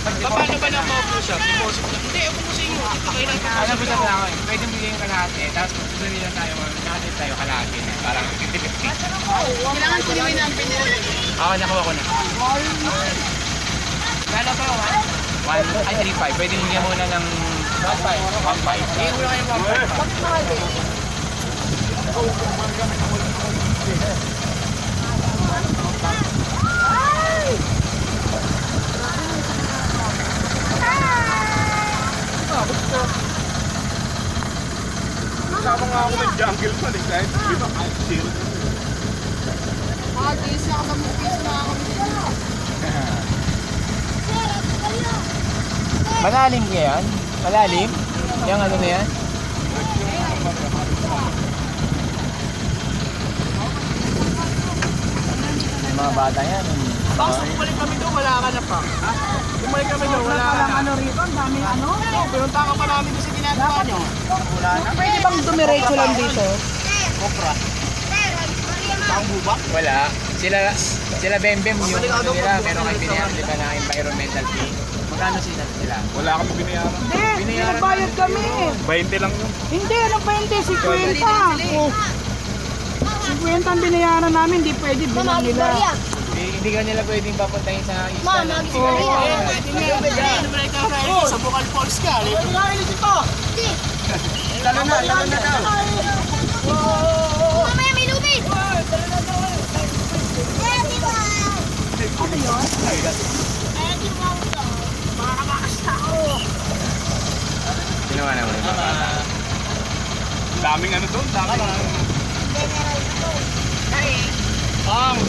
Paano ba nakaupo-usap? Deposit lang. Hindi, ako mo sa inyo. Ito kailan pa. Alam ko na ako eh. Pwede bigyan yung kalahati. Tapos kung gusto nila tayo, natin tayo kalahati na. Parang 50-50. Kailangan ko naman ang pinili. Ako, nakuha ko na. Kala ba, 1, ay 3-5. Pwede bigyan muna ng 1-5. 1-5. Hindi mo na kayo 1.5. Kasama nga ako ng jungle man eh, kahit di ba kahit zero. Magis na ako sa movies na ako. Malalim ka yan? Malalim? Yung ano na yan? Yung mga bata yan. Bakit bumalik kami doon, wala ka na pa. Ha? Bumalik kami doon, wala ka na. Ano rito, ang daming ano. Pinunta ka pa namin doon sa ginagawa nyo. Wala na. Pwede bang dumiretso lang dito? Kopra. Taong bubak? Wala. Sila Bembem yung ano nila, meron kayo binayaran di ba na environmental fee. Magkano sila? Wala ka pa binayaran. Hindi, nagbayad kami. 20 lang yun. Hindi, ano pa hindi, 50. Oh. 50 ang binayaran namin, hindi pwede bilang nila. Hindi ka nila pwedeng papuntahin sa isla. Mama, ng- gusto ko yan. Pwede nga yun. Bumalik ka Friday sa Bukal Falls ka. Ito nga ilis ito. Lalo na daw. Mamaya may lubid! Ano yun? Ginawa naman. Daming ano doon, daming. Ang